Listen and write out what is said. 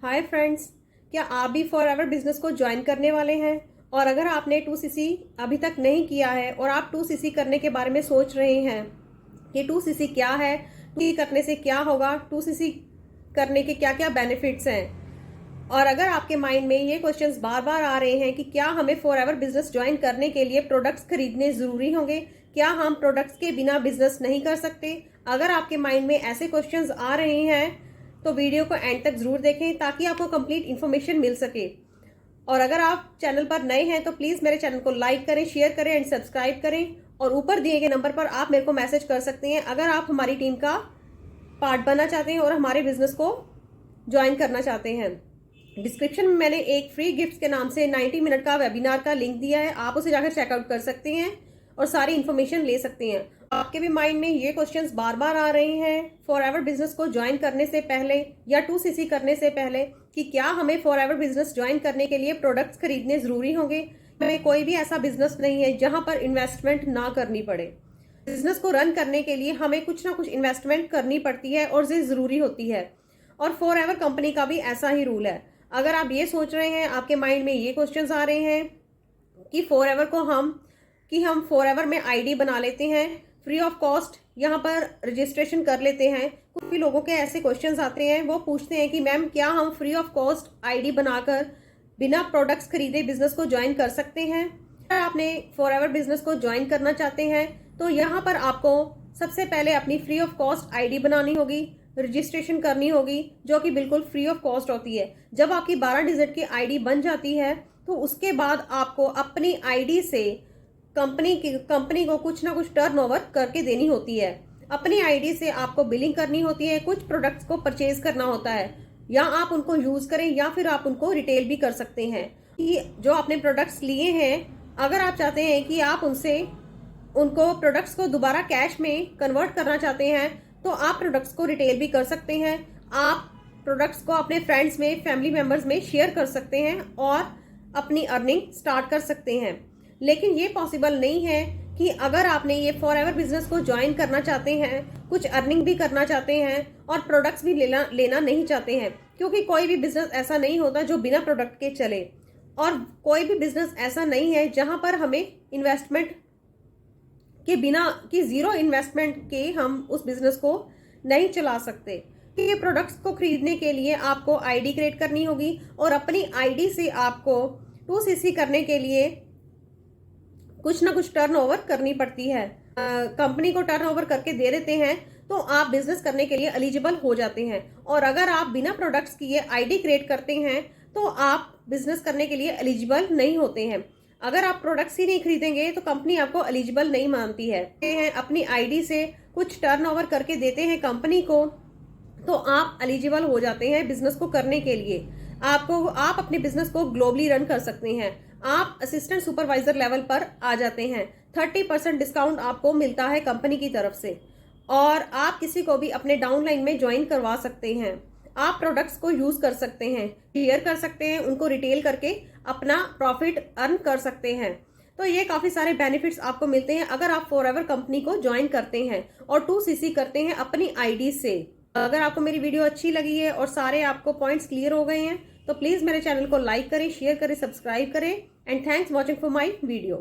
Hi friends, क्या आप भी फॉर एवर बिजनेस को ज्वाइन करने वाले हैं? और अगर आपने 2cc अभी तक नहीं किया है और आप 2cc करने के बारे में सोच रहे हैं कि 2cc क्या है, 2cc करने से क्या होगा, 2cc करने के क्या क्या बेनिफिट्स हैं, और अगर आपके माइंड में ये क्वेश्चंस बार बार आ रहे हैं कि क्या हमें फॉर एवर बिजनेस ज्वाइन करने के लिए प्रोडक्ट्स खरीदने ज़रूरी होंगे, क्या हम प्रोडक्ट्स के बिना बिजनेस नहीं कर सकते? अगर आपके माइंड में ऐसे क्वेश्चंस आ रहे हैं तो वीडियो को एंड तक जरूर देखें ताकि आपको कंप्लीट इन्फॉर्मेशन मिल सके। और अगर आप चैनल पर नए हैं तो प्लीज़ मेरे चैनल को लाइक करें, शेयर करें एंड सब्सक्राइब करें। और ऊपर दिए गए नंबर पर आप मेरे को मैसेज कर सकते हैं अगर आप हमारी टीम का पार्ट बनना चाहते हैं और हमारे बिजनेस को ज्वाइन करना चाहते हैं। डिस्क्रिप्शन में मैंने एक फ्री गिफ्ट के नाम से 90 मिनट का वेबिनार का लिंक दिया है, आप उसे जाकर चेकआउट कर सकते हैं और सारी इन्फॉर्मेशन ले सकते हैं। आपके भी माइंड में ये क्वेश्चंस बार बार आ रहे हैं फॉर एवर बिजनेस को ज्वाइन करने से पहले या 2cc करने से पहले कि क्या हमें फॉर एवर बिजनेस ज्वाइन करने के लिए प्रोडक्ट्स खरीदने जरूरी होंगे? हमें कोई भी ऐसा बिजनेस नहीं है जहां पर इन्वेस्टमेंट ना करनी पड़े। बिजनेस को रन करने के लिए हमें कुछ ना कुछ इन्वेस्टमेंट करनी पड़ती है और ये जरूरी होती है। और फॉर एवर कंपनी का भी ऐसा ही रूल है। अगर आप ये सोच रहे हैं, आपके माइंड में ये क्वेश्चंस आ रहे हैं कि फॉर एवर को हम फॉर एवर में आईडी बना लेते हैं फ्री ऑफ कॉस्ट, यहाँ पर रजिस्ट्रेशन कर लेते हैं। कुछ भी लोगों के ऐसे क्वेश्चंस आते हैं, वो पूछते हैं कि मैम क्या हम फ्री ऑफ कॉस्ट आईडी बनाकर बिना प्रोडक्ट्स खरीदे बिजनेस को ज्वाइन कर सकते हैं? अगर आपने फॉर एवर बिजनेस को ज्वाइन करना चाहते हैं तो यहाँ पर आपको सबसे पहले अपनी फ्री ऑफ कॉस्ट आईडी बनानी होगी, रजिस्ट्रेशन करनी होगी, जो कि बिल्कुल फ्री ऑफ कॉस्ट होती है। जब आपकी 12 डिजिट की आईडी बन जाती है तो उसके बाद आपको अपनी आईडी से कंपनी को कुछ ना कुछ टर्नओवर करके देनी होती है। अपनी आईडी से आपको बिलिंग करनी होती है, कुछ प्रोडक्ट्स को परचेज करना होता है, या आप उनको यूज करें या फिर आप उनको रिटेल भी कर सकते हैं। कि जो आपने प्रोडक्ट्स लिए हैं, अगर आप चाहते हैं कि आप उनको प्रोडक्ट्स को दोबारा कैश में कन्वर्ट करना चाहते हैं तो आप प्रोडक्ट्स को रिटेल भी कर सकते हैं। आप प्रोडक्ट्स को अपने फ्रेंड्स में, फैमिली मेंबर्स में शेयर कर सकते हैं और अपनी अर्निंग स्टार्ट कर सकते हैं। लेकिन ये पॉसिबल नहीं है कि अगर आपने ये फॉर एवर बिजनेस को ज्वाइन करना चाहते हैं, कुछ अर्निंग भी करना चाहते हैं और प्रोडक्ट्स भी लेना नहीं चाहते हैं, क्योंकि कोई भी बिजनेस ऐसा नहीं होता जो बिना प्रोडक्ट के चले, और कोई भी बिजनेस ऐसा नहीं है जहां पर हमें इन्वेस्टमेंट के बिना कि जीरो इन्वेस्टमेंट के हम उस बिजनेस को नहीं चला सकते। ये प्रोडक्ट्स को खरीदने के लिए आपको आईडी क्रिएट करनी होगी और अपनी आईडी से आपको 2cc करने के लिए कुछ ना कुछ टर्नओवर करनी पड़ती है। कंपनी को टर्नओवर करके दे देते हैं तो आप बिजनेस करने के लिए एलिजिबल हो जाते हैं। और अगर आप बिना प्रोडक्ट्स किए आईडी क्रिएट करते हैं तो आप बिजनेस करने के लिए एलिजिबल नहीं होते हैं। अगर आप प्रोडक्ट्स ही नहीं खरीदेंगे तो कंपनी आपको एलिजिबल नहीं मानती है। अपनी आईडी से कुछ टर्नओवर करके देते हैं कंपनी को तो आप एलिजिबल हो जाते हैं बिजनेस को करने के लिए। आप अपने बिजनेस को ग्लोबली रन कर सकते हैं। आप असिस्टेंट सुपरवाइजर लेवल पर आ जाते हैं। 30% डिस्काउंट आपको मिलता है कंपनी की तरफ से, और आप किसी को भी अपने डाउनलाइन में ज्वाइन करवा सकते हैं। आप प्रोडक्ट्स को यूज कर सकते हैं, शेयर कर सकते हैं, उनको रिटेल करके अपना प्रॉफिट अर्न कर सकते हैं। तो ये काफी सारे बेनिफिट्स आपको मिलते हैं अगर आप फॉर एवर कंपनी को ज्वाइन करते हैं और 2cc करते हैं अपनी आईडी से। अगर आपको मेरी वीडियो अच्छी लगी है और सारे आपको पॉइंट्स क्लियर हो गए हैं तो प्लीज मेरे चैनल को लाइक करें, शेयर करें, सब्सक्राइब करें and thanks watching for my video.